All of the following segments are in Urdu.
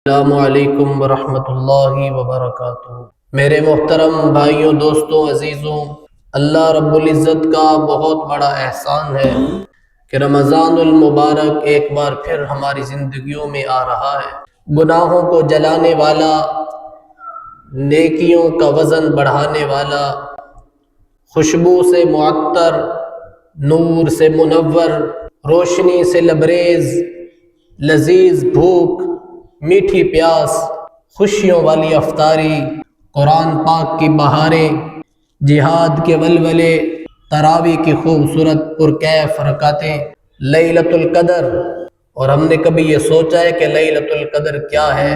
السلام علیکم ورحمۃ اللہ وبرکاتہ۔ میرے محترم بھائیوں، دوستوں، عزیزوں، اللہ رب العزت کا بہت بڑا احسان ہے کہ رمضان المبارک ایک بار پھر ہماری زندگیوں میں آ رہا ہے۔ گناہوں کو جلانے والا، نیکیوں کا وزن بڑھانے والا، خوشبو سے معطر، نور سے منور، روشنی سے لبریز، لذیذ بھوک، میٹھی پیاس، خوشیوں والی افطاری، قرآن پاک کی بہاریں، جہاد کے ولولے، تراویح کی خوبصورت پرکیف رکعتیں، لیلۃ القدر۔ اور ہم نے کبھی یہ سوچا ہے کہ لیلۃ القدر کیا ہے؟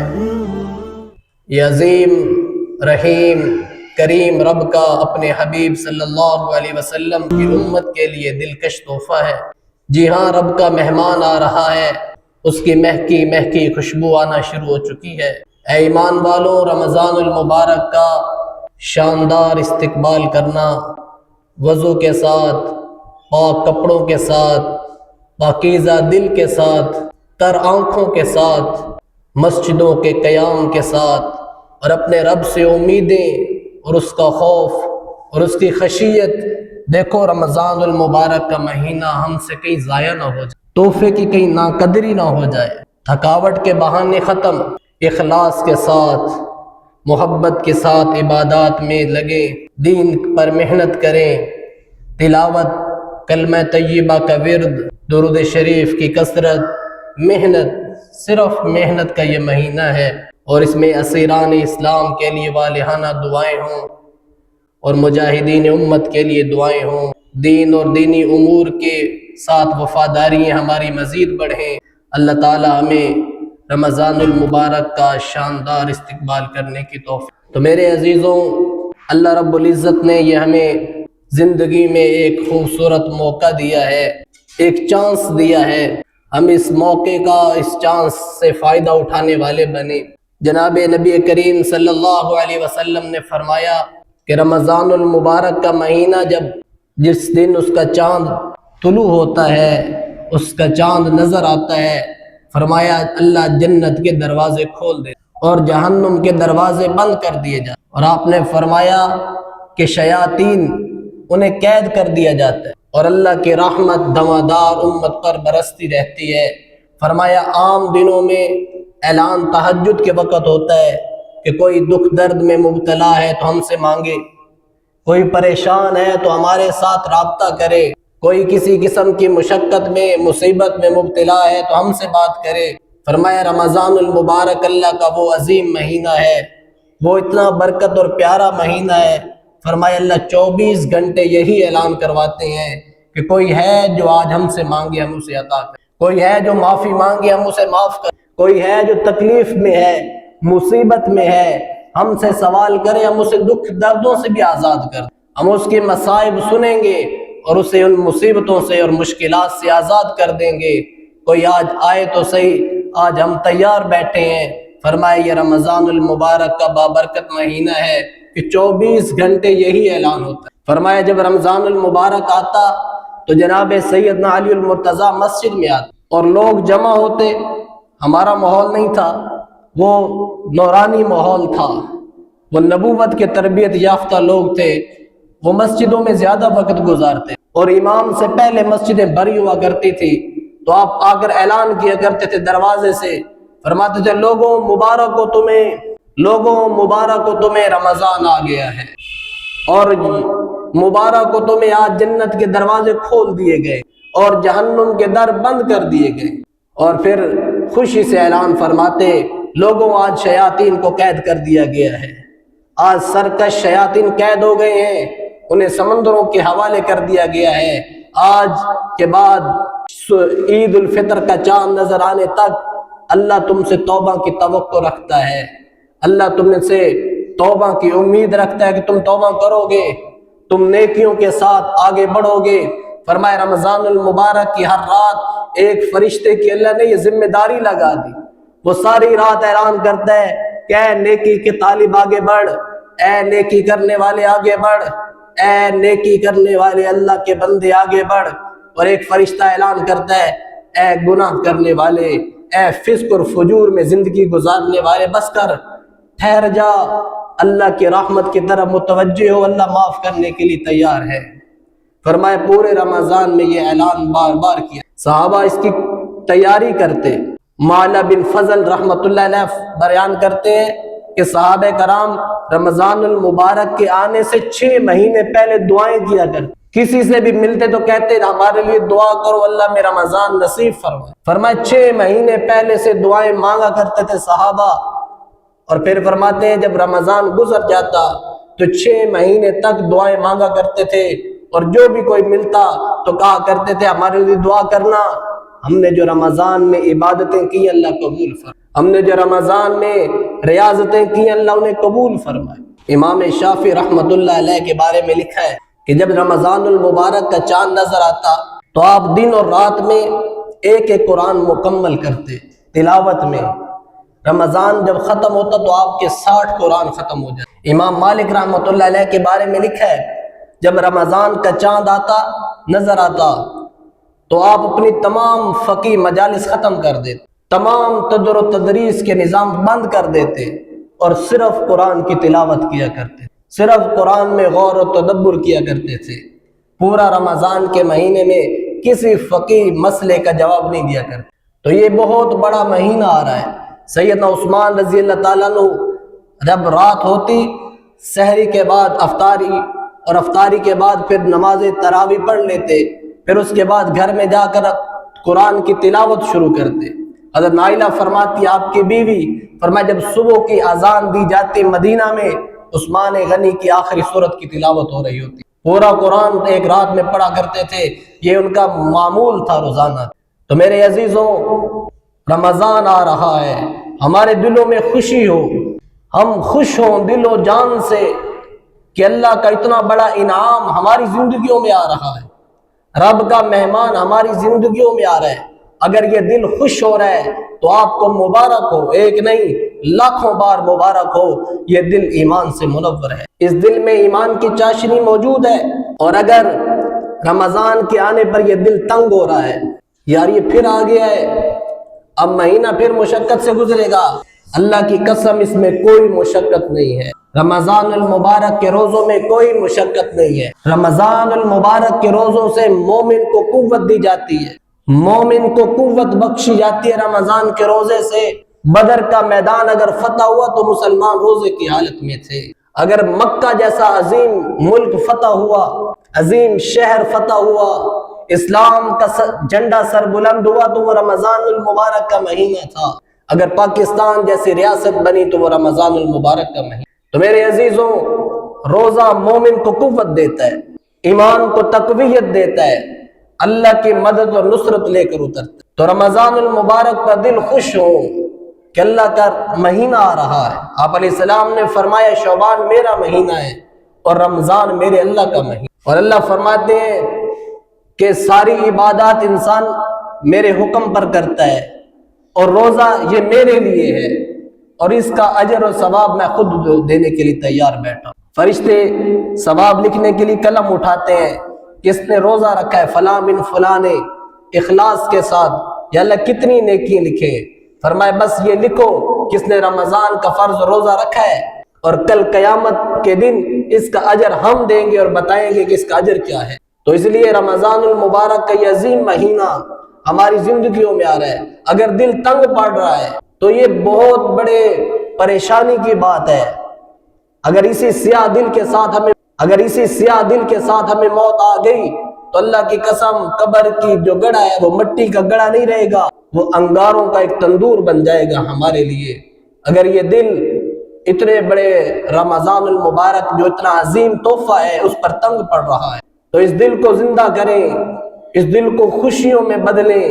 یہ عظیم، رحیم، کریم رب کا اپنے حبیب صلی اللہ علیہ وسلم کی امت کے لیے دلکش تحفہ ہے۔ جی ہاں، رب کا مہمان آ رہا ہے، اس کی مہکی مہکی خوشبو آنا شروع ہو چکی ہے۔ اے ایمان والوں، رمضان المبارک کا شاندار استقبال کرنا، وضو کے ساتھ، پاک کپڑوں کے ساتھ، پاکیزہ دل کے ساتھ، تر آنکھوں کے ساتھ، مسجدوں کے قیام کے ساتھ، اور اپنے رب سے امیدیں اور اس کا خوف اور اس کی خشیت۔ دیکھو، رمضان المبارک کا مہینہ ہم سے کہیں ضائع نہ ہو جائے، تحفے کی کہیں ناقدری نہ ہو جائے، تھکاوٹ کے بہانے ختم، اخلاص کے ساتھ، محبت کے ساتھ عبادات میں لگے، دین پر محنت کریں، تلاوت، کلمہ طیبہ کا ورد، درود شریف کی کثرت، محنت، صرف محنت کا یہ مہینہ ہے، اور اس میں اسیران اسلام کے لیے والہانہ دعائیں ہوں، اور مجاہدین امت کے لیے دعائیں ہوں، دین اور دینی امور کے ساتھ وفاداریاں ہماری مزید بڑھیں۔ اللہ تعالی ہمیں رمضان المبارک کا شاندار استقبال کرنے کی توفیق۔ تو میرے عزیزوں، اللہ رب العزت نے یہ ہمیں زندگی میں ایک خوبصورت موقع دیا ہے، ایک چانس دیا ہے۔ ہم اس موقع کا، اس چانس سے فائدہ اٹھانے والے بنے۔ جناب نبی کریم صلی اللہ علیہ وسلم نے فرمایا کہ رمضان المبارک کا مہینہ جس دن اس کا چاند طلوع ہوتا ہے، اس کا چاند نظر آتا ہے، فرمایا اللہ جنت کے دروازے کھول دے اور جہنم کے دروازے بند کر دیے جاتے، اور آپ نے فرمایا کہ شیاطین انہیں قید کر دیا جاتا ہے، اور اللہ کی رحمت دمادار امت پر برستی رہتی ہے۔ فرمایا عام دنوں میں اعلان تہجد کے وقت ہوتا ہے کہ کوئی دکھ درد میں مبتلا ہے تو ہم سے مانگے، کوئی پریشان ہے تو ہمارے ساتھ رابطہ کرے، کوئی کسی قسم کی مشقت میں، مصیبت میں مبتلا ہے تو ہم سے بات کرے۔ فرمایا رمضان المبارک اللہ کا وہ عظیم مہینہ ہے، وہ اتنا برکت اور پیارا مہینہ ہے۔ فرمایا اللہ 24 گھنٹے یہی اعلان کرواتے ہیں کہ کوئی ہے جو آج ہم سے مانگے ہم اسے عطا کریں، کوئی ہے جو معافی مانگے ہم اسے معاف کریں، کوئی ہے جو تکلیف میں ہے، مصیبت میں ہے، ہم سے سوال کرے، ہم اسے دکھ دردوں سے بھی آزاد کر دیں، ہم اس کے مصائب سنیں گے اور اسے ان مصیبتوں سے اور مشکلات سے آزاد کر دیں گے۔ کوئی آج آئے تو صحیح، آج ہم تیار بیٹھے ہیں۔ فرمایا یہ رمضان المبارک کا بابرکت مہینہ ہے کہ 24 گھنٹے یہی اعلان ہوتا ہے۔ فرمایا جب رمضان المبارک آتا تو جناب سیدنا علی المرتضیٰ مسجد میں آتے اور لوگ جمع ہوتے۔ ہمارا ماحول نہیں تھا، وہ نورانی ماحول تھا، وہ نبوت کے تربیت یافتہ لوگ تھے، وہ مسجدوں میں زیادہ وقت گزارتے، اور امام سے پہلے مسجدیں بھری ہوا کرتی تھی، تو آپ آ کر اعلان کیا کرتے تھے دروازے سے، فرماتے تھے لوگوں مبارک ہو تمہیں، لوگوں مبارک ہو تمہیں، رمضان آ گیا ہے، اور مبارک ہو تمہیں، آج جنت کے دروازے کھول دیے گئے اور جہنم کے در بند کر دیے گئے۔ اور پھر خوشی سے اعلان فرماتے لوگوں آج شیاطین کو قید کر دیا گیا ہے، آج سرکش شیاطین قید ہو گئے ہیں، انہیں سمندروں کے حوالے کر دیا گیا ہے۔ آج کے بعد عید الفطر کا چاند نظر آنے تک اللہ تم سے توبہ کی توقع رکھتا ہے، اللہ تم سے توبہ کی امید رکھتا ہے کہ تم توبہ کرو گے، تم نیکیوں کے ساتھ آگے بڑھو گے۔ فرمایا رمضان المبارک کی ہر رات ایک فرشتے کی اللہ نے یہ ذمہ داری لگا دی، وہ ساری رات اعلان کرتا ہے کہ اے نیکی کے طالب آگے بڑھ، اے نیکی کرنے والے آگے بڑھ، اے نیکی کرنے والے اللہ کے بندے آگے بڑھ، اور ایک فرشتہ اعلان کرتا ہے اے گناہ کرنے والے، اے فسق اور فجور میں زندگی گزارنے والے بس کر، ٹھہر جا، اللہ کی رحمت کی طرف متوجہ ہو، اللہ معاف کرنے کے لیے تیار ہے۔ فرمائے پورے رمضان میں یہ اعلان بار بار کیا، صحابہ اس کی تیاری کرتے۔ معلا بن فضل رحمۃ اللہ علیہ بیان کرتے ہیں کہ صحابہ کرام رمضان المبارک کے آنے سے 6 مہینے پہلے دعائیں کیا کرتے، کسی سے بھی ملتے تو کہتے ہمارے لیے دعا کرو اللہ میں رمضان نصیب فرمائے۔ فرمائے 6 مہینے پہلے سے دعائیں مانگا کرتے تھے صحابہ، اور پھر فرماتے ہیں جب رمضان گزر جاتا تو 6 مہینے تک دعائیں مانگا کرتے تھے، اور جو بھی کوئی ملتا تو کہا کرتے تھے ہمارے لیے دعا کرنا، ہم نے جو رمضان میں عبادتیں کی اللہ قبول فرمائے، ہم نے جو رمضان میں ریاضتیں کی اللہ انہیں قبول فرمائے۔ امام شافعی رحمۃ اللہ علیہ کے بارے میں لکھا ہے کہ جب رمضان المبارک کا چاند نظر آتا تو آپ دن اور رات میں ایک قرآن مکمل کرتے تلاوت میں۔ رمضان جب ختم ہوتا تو آپ کے 60 قرآن ختم ہو جاتے۔ امام مالک رحمۃ اللہ علیہ کے بارے میں لکھا ہے جب رمضان کا چاند آتا نظر آتا تو آپ اپنی تمام فقہی مجالس ختم کر دیتے، تمام تدر و تدریس کے نظام بند کر دیتے اور صرف قرآن کی تلاوت کیا کرتے، صرف قرآن میں غور و تدبر کیا کرتے تھے۔ پورا رمضان کے مہینے میں کسی فقہی مسئلے کا جواب نہیں دیا کرتے۔ تو یہ بہت بڑا مہینہ آ رہا ہے۔ سیدنا عثمان رضی اللہ تعالیٰ عنہ جب رات ہوتی سحری کے بعد افطاری، اور افطاری کے بعد پھر نماز تراویح پڑھ لیتے، پھر اس کے بعد گھر میں جا کر قرآن کی تلاوت شروع کرتے۔ حضرت نائلہ فرماتی آپ کی بیوی، فرمایا جب صبح کی اذان دی جاتی مدینہ میں عثمان غنی کی آخری سورت کی تلاوت ہو رہی ہوتی، پورا قرآن ایک رات میں پڑھا کرتے تھے، یہ ان کا معمول تھا روزانہ۔ تو میرے عزیزوں رمضان آ رہا ہے، ہمارے دلوں میں خوشی ہو، ہم خوش ہوں دل و جان سے کہ اللہ کا اتنا بڑا انعام ہماری زندگیوں میں آ رہا ہے، رب کا مہمان ہماری زندگیوں میں آ رہا ہے۔ اگر یہ دل خوش ہو رہا ہے تو آپ کو مبارک ہو، ایک نہیں لاکھوں بار مبارک ہو، یہ دل ایمان سے منور ہے، اس دل میں ایمان کی چاشنی موجود ہے۔ اور اگر رمضان کے آنے پر یہ دل تنگ ہو رہا ہے، یار یہ پھر آ گیا ہے، اب مہینہ پھر مشقت سے گزرے گا، اللہ کی قسم اس میں کوئی مشقت نہیں ہے۔ رمضان المبارک کے روزوں میں کوئی مشقت نہیں ہے۔ رمضان المبارک کے روزوں سے مومن کو قوت دی جاتی ہے، مومن کو قوت بخشی جاتی ہے۔ رمضان کے روزے سے بدر کا میدان اگر فتح ہوا تو مسلمان روزے کی حالت میں تھے، اگر مکہ جیسا عظیم ملک فتح ہوا، عظیم شہر فتح ہوا، اسلام کا جھنڈا سر بلند ہوا تو وہ رمضان المبارک کا مہینہ تھا، اگر پاکستان جیسی ریاست بنی تو وہ رمضان المبارک کا مہینہ۔ تو میرے عزیزوں روزہ مومن کو قوت دیتا ہے، ایمان کو تقویت دیتا ہے، اللہ کی مدد اور نصرت لے کر اترتا ہے۔ تو رمضان المبارک پر دل خوش ہو کہ اللہ کا مہینہ آ رہا ہے۔ آپ علیہ السلام نے فرمایا شعبان میرا مہینہ ہے اور رمضان میرے اللہ کا مہینہ، اور اللہ فرماتے ہیں کہ ساری عبادات انسان میرے حکم پر کرتا ہے اور روزہ یہ میرے لیے ہے، اور اس کا اجر و ثواب میں خود دینے کے لیے تیار بیٹھا ہوں۔ فرشتے ثواب لکھنے کے لیے قلم اٹھاتے ہیں، کس نے روزہ رکھا ہے فلاں بن فلاں نے اخلاص کے ساتھ، یا اللہ کتنی نیکی لکھے، فرمائے بس یہ لکھو کس نے رمضان کا فرض روزہ رکھا ہے، اور کل قیامت کے دن اس کا اجر ہم دیں گے اور بتائیں گے کہ اس کا اجر کیا ہے۔ تو اس لیے رمضان المبارک کا یہ عظیم مہینہ ہماری زندگیوں میں آ رہا ہے۔ اگر دل تنگ پڑ رہا ہے تو یہ بہت بڑے پریشانی کی بات ہے۔ اگر اسی سیاہ دل کے ساتھ ہمیں موت آ گئی تو اللہ کی قسم قبر کی جو گڑھا ہے وہ مٹی کا گڑھا نہیں رہے گا، وہ انگاروں کا ایک تندور بن جائے گا ہمارے لیے۔ اگر یہ دل اتنے بڑے رمضان المبارک جو اتنا عظیم تحفہ ہے اس پر تنگ پڑ رہا ہے تو اس دل کو زندہ کریں، اس دل کو خوشیوں میں بدلیں۔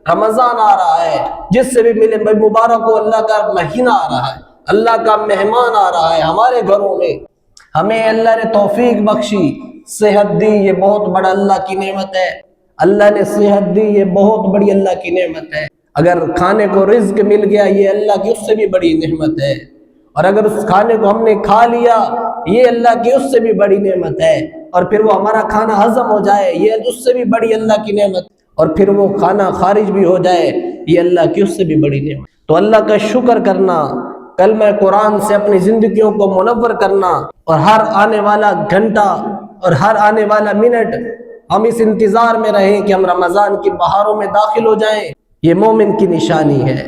رمضان آ رہا ہے، جس سے بھی ملے مبارک ہو، اللہ کا مہینہ آ رہا ہے، اللہ کا مہمان آ رہا ہے ہمارے گھروں میں، ہمیں اللہ نے توفیق بخشی، صحت دی، یہ بہت بڑا اللہ کی نعمت ہے۔ اللہ نے صحت دی، یہ بہت بڑی اللہ کی نعمت ہے۔ اگر کھانے کو رزق مل گیا یہ اللہ کی اس سے بھی بڑی نعمت ہے، اور اگر اس کھانے کو ہم نے کھا لیا یہ اللہ کی اس سے بھی بڑی نعمت ہے، اور پھر وہ ہمارا کھانا ہضم ہو جائے یہ اس سے بھی بڑی اللہ کی نعمت۔ اور پھر وہ کھانا خارج بھی ہو جائے، یہ اللہ کی اس سے بھی بڑی نعمت۔ تو اللہ کا شکر کرنا، کلمہ قرآن سے اپنی زندگیوں کو منور کرنا، اور ہر آنے والا گھنٹہ اور ہر آنے والا منٹ ہم اس انتظار میں رہیں کہ ہم رمضان کی بہاروں میں داخل ہو جائیں، یہ مومن کی نشانی ہے۔